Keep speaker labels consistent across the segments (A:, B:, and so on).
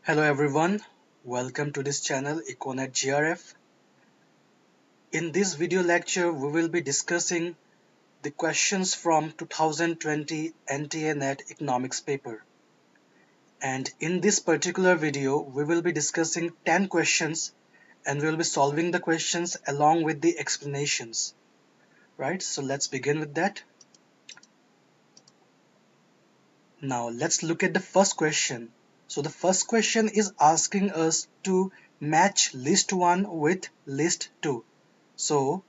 A: Hello everyone, welcome to this channel EcoNet GRF. In this video lecture, we will be discussing the questions from 2020 NTA NET economics paper. And in this particular video, we will be discussing 10 questions and we will be solving the questions along with the explanations. Right, so let's begin with that. Now let's look at the first question. So the first question is asking us to match list 1 with list 2. So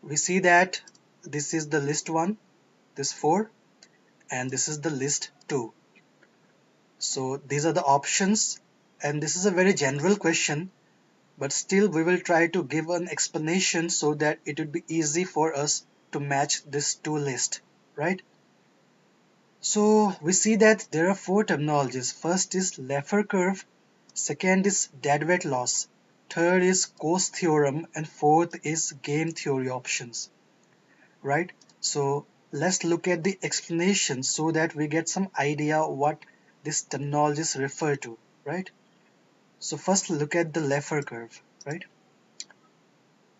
A: we see that this is the list 1, this 4, and this is the list 2. So these are the options, and this is a very general question, but still we will try to give an explanation so that it would be easy for us to match this two list, right? So we see that there are four terminologies. First is Laffer curve, second is deadweight loss, third is COS theorem, and fourth is game theory options, right? So let's look at the explanation so that we get some idea what these terminologies refer to, right? So first look at the Laffer curve, right?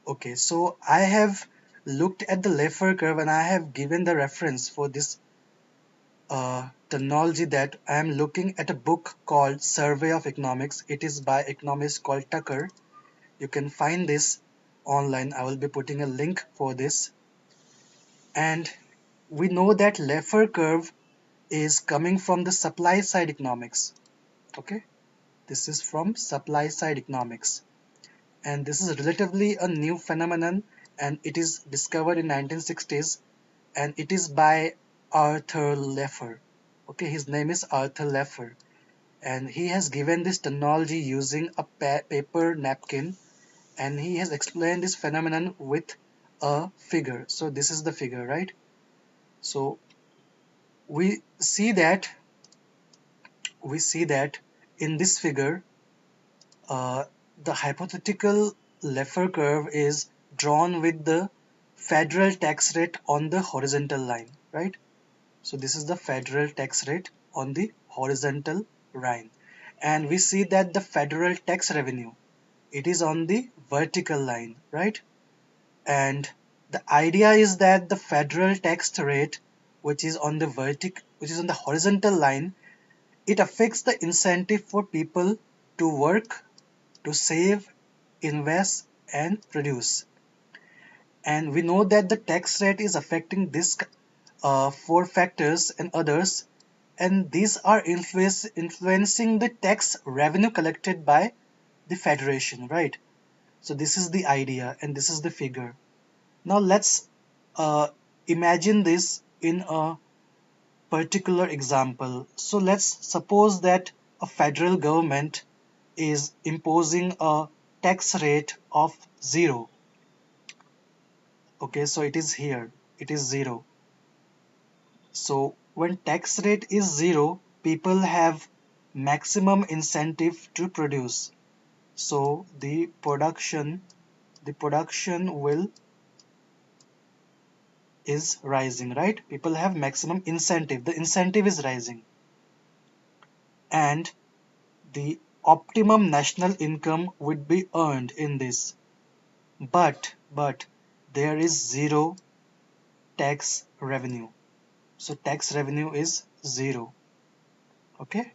A: Okay, so I have looked at the Laffer curve and I have given the reference for this terminology that I am looking at a book called Survey of Economics. It is by economist called Tucker. You can find this online. I will be putting a link for this. And we know that Laffer curve is coming from the supply side economics. Okay, this is from supply side economics, and this is relatively a new phenomenon, and it is discovered in 1960s, and it is by Arthur Laffer. Okay, his name is Arthur Laffer, and he has given this terminology using a paper napkin, and he has explained this phenomenon with a figure. So this is the figure, right? So we see that in this figure, uh, the hypothetical Laffer curve is drawn with the federal tax rate on the horizontal line, right? So this is the federal tax rate on the horizontal line. And we see that the federal tax revenue, it is on the vertical line, right? And the idea is that the federal tax rate, which is on the horizontal line, it affects the incentive for people to work, to save, invest, and produce. And we know that the tax rate is affecting these four factors and others, and these are influencing the tax revenue collected by the federation, right? So this is the idea, and this is the figure. Now let's uh, imagine this in a particular example. So let's suppose that a federal government is imposing a tax rate of 0. Okay, so it is here, it is 0. So when tax rate is 0, people have maximum incentive to produce. So the production will is rising, right? People have maximum incentive. The incentive is rising. And the optimum national income would be earned in this. But there is 0 tax revenue. So tax revenue is 0. Okay?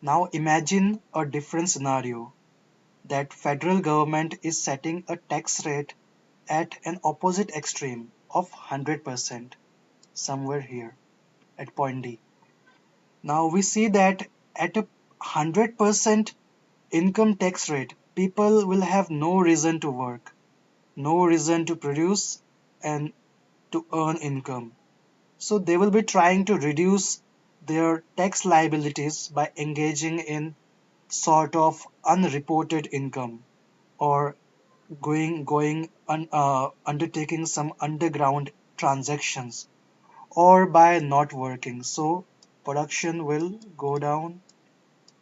A: Now imagine a different scenario that federal government is setting a tax rate at an opposite extreme of 100%, somewhere here at point D. Now we see that at a 100% income tax rate, people will have no reason to work, no reason to produce, and to earn income. So they will be trying to reduce their tax liabilities by engaging in sort of unreported income, or undertaking some underground transactions, or by not working. So production will go down,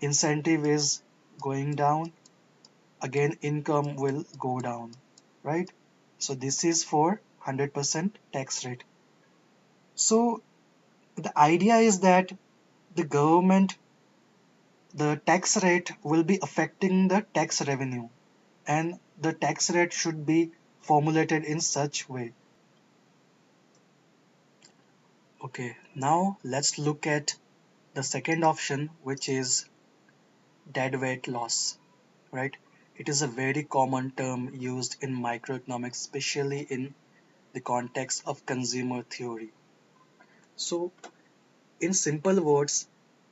A: incentive is going down, again income will go down, right? So this is for 100% tax rate. So The idea is that the government, the tax rate will be affecting the tax revenue, and the tax rate should be formulated in such way. Okay, now let's look at the second option, which is deadweight loss, right? It is a very common term used in microeconomics, especially in the context of consumer theory. So, in simple words,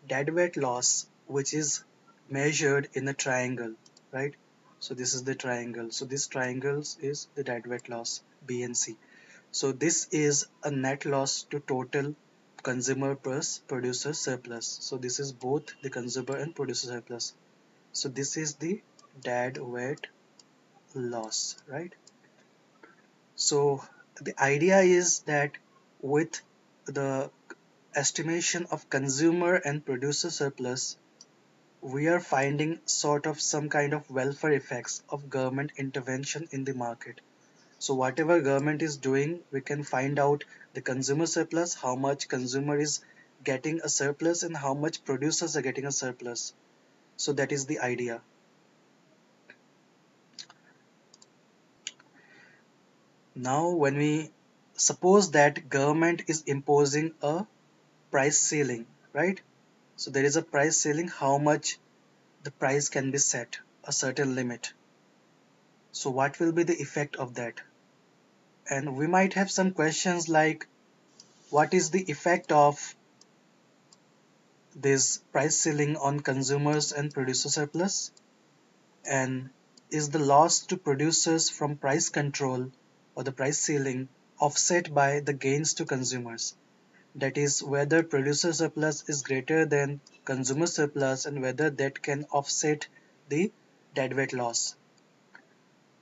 A: deadweight loss, which is measured in a triangle, right? So this is the triangle. So this triangle is the deadweight loss, B and C. So this is a net loss to total consumer plus producer surplus. So this is both the consumer and producer surplus. So this is the deadweight loss, right? So the idea is that with the estimation of consumer and producer surplus, we are finding sort of some kind of welfare effects of government intervention in the market. So whatever government is doing, we can find out the consumer surplus, how much consumer is getting a surplus and how much producers are getting a surplus. So that is the idea. Now when we suppose that government is imposing a price ceiling, right? So there is a price ceiling, how much the price can be set, a certain limit. So what will be the effect of that? And we might have some questions like, what is the effect of this price ceiling on consumers and producer surplus? And is the loss to producers from price control or the price ceiling offset by the gains to consumers? That is, whether producer surplus is greater than consumer surplus and whether that can offset the deadweight loss.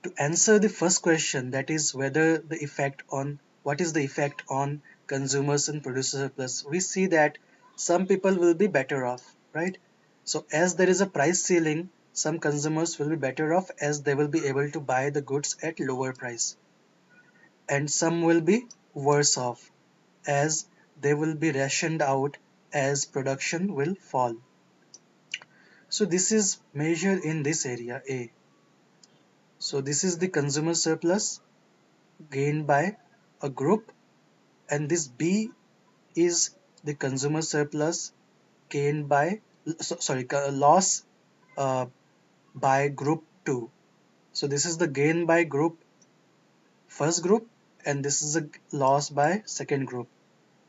A: To answer the first question, that is whether the effect on what is the effect on consumers and producer surplus, we see that some people will be better off, right? So as there is a price ceiling, some consumers will be better off as they will be able to buy the goods at lower price, and some will be worse off as they will be rationed out as production will fall. So this is measured in this area A. So this is the consumer surplus gained by a group, and this B is the consumer surplus gained by loss uh, by group 2. So this is the gain by group first group, and this is a loss by second group.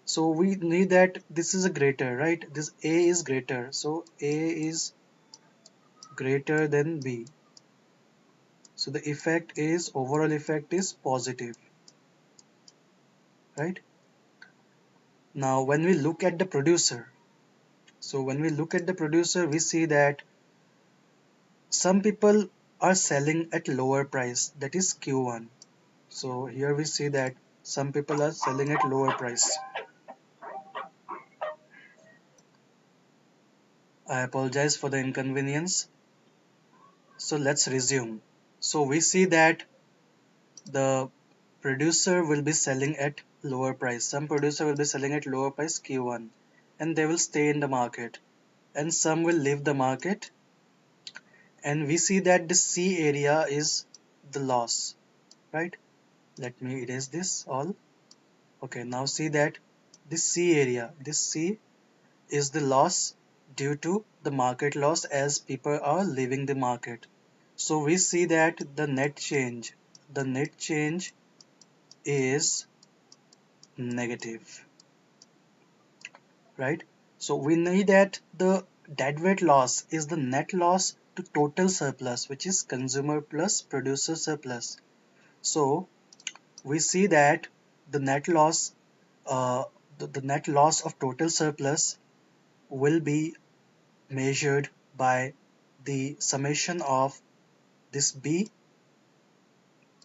A: So we need that this is a greater, right? This A is greater, so A is greater than B. So the effect is overall effect is positive, right? Now when we look at the producer, so when we look at the producer, we see that some people are selling at lower price, that is Q1. So here we see that some people are selling at lower price. I apologize for the inconvenience. So let's resume. So we see that the producer will be selling at lower price. Some producer will be selling at lower price Q1, and they will stay in the market, and some will leave the market, and we see that the C area is the loss, right? Let me erase this all. Okay, now see that this C area, this C is the loss due to the market loss as people are leaving the market. So we see that the net change is negative, right? So we know that the deadweight loss is the net loss to total surplus, which is consumer plus producer surplus. So we see that the net loss, uh, the net loss of total surplus will be measured by the summation of this B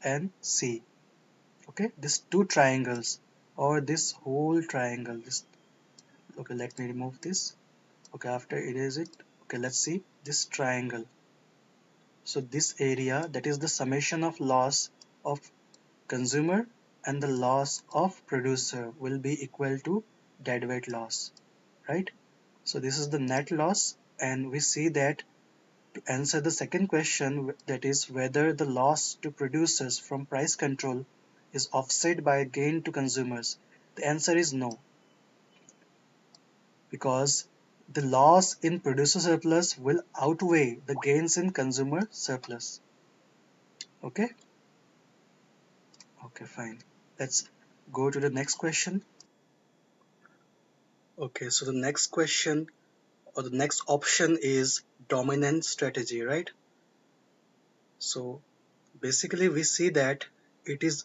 A: and C. Okay, these two triangles or this whole triangle. This okay. Let me remove this. Okay, after erase it. Okay, let's see this triangle. So this area, that is the summation of loss of consumer and the loss of producer, will be equal to deadweight loss, right? So this is the net loss, and we see that to answer the second question, that is whether the loss to producers from price control is offset by a gain to consumers, the answer is no, because the loss in producer surplus will outweigh the gains in consumer surplus. Okay? Okay, fine. Let's go to the next question. Okay, so the next question or the next option is dominant strategy, right? So basically, we see that it is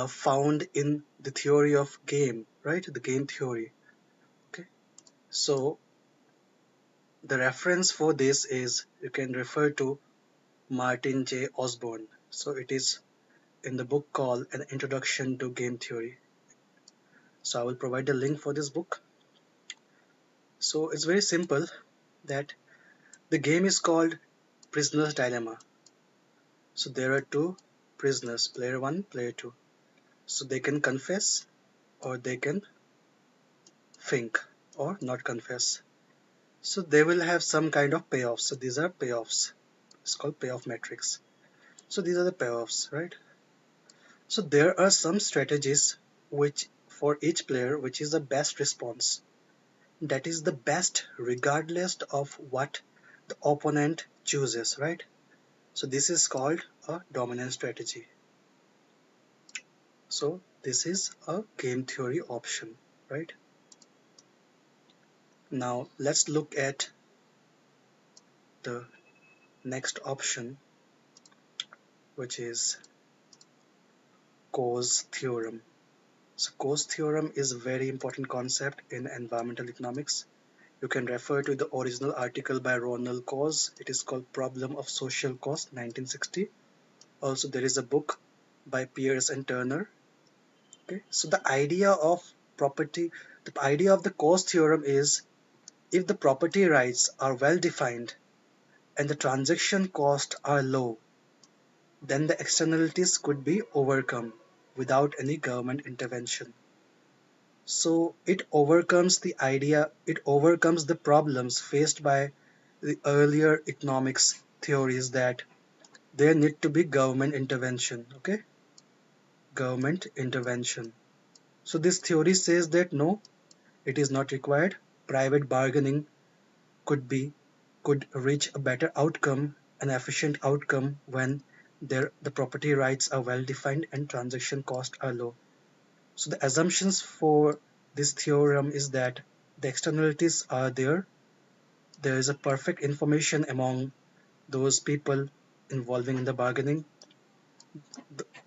A: found in the theory of game, right? The game theory. Okay. So the reference for this is you can refer to Martin J. Osborne. So it is in the book called An Introduction to Game Theory. So I will provide the link for this book. So it's very simple that the game is called Prisoner's Dilemma. So there are two prisoners, player 1, player 2. So they can confess or they can think or not confess. So they will have some kind of payoffs. So these are payoffs. It's called payoff matrix. So these are the payoffs, right? So there are some strategies which for each player which is the best response. That is the best regardless of what the opponent chooses, right? So this is called a dominant strategy. So this is a game theory option, right? Now let's look at the next option, which is COS theorem. So COS theorem is a very important concept in environmental economics. You can refer to the original article by Ronald COS. It is called Problem of Social Cost, 1960. Also, there is a book by Pierce and Turner. Okay, so the idea of the COS theorem is if the property rights are well defined and the transaction costs are low, then the externalities could be overcome without any government intervention. So it overcomes the problems faced by the earlier economics theories that there need to be government intervention. Okay, government intervention. So this theory says that no, it is not required. Private bargaining could reach a better outcome, an efficient outcome when the property rights are well defined and transaction costs are low. So the assumptions for this theorem is that the externalities are there. There is a perfect information among those people involving in the bargaining.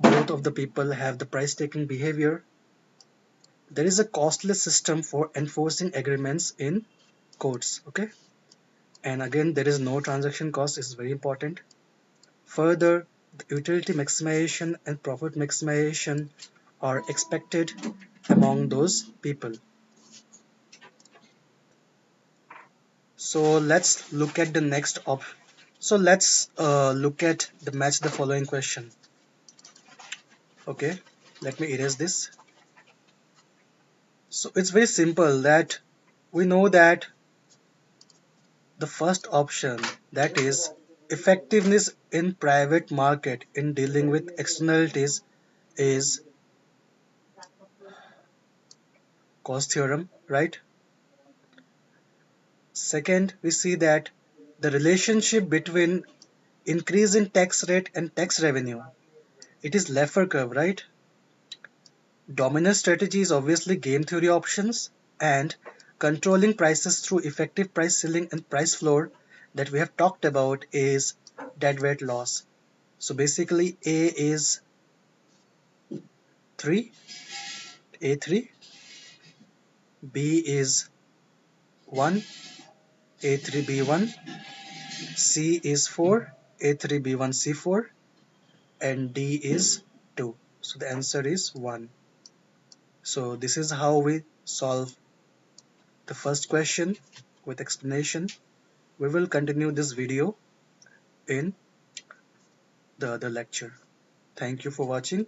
A: Both of the people have the price taking behavior. There is a costless system for enforcing agreements in courts. Okay, and again there is no transaction cost, is very important. Further, the utility maximization and profit maximization are expected among those people. So let's look at the next op. So let's look at the match the following question. Okay, let me erase this. So it's very simple that we know that the first option, that is effectiveness in private market in dealing with externalities, is COS theorem, right? Second, we see that the relationship between increase in tax rate and tax revenue, it is Laffer curve, right? Dominant strategy is obviously game theory options, and controlling prices through effective price ceiling and price floor that we have talked about is deadweight loss. So basically A is 3, A3, B is 1, A3B1, C is 4, A3B1C4, and D is 2. So the answer is 1. So this is how we solve the first question with explanation. We will continue this video in the other lecture. Thank you for watching.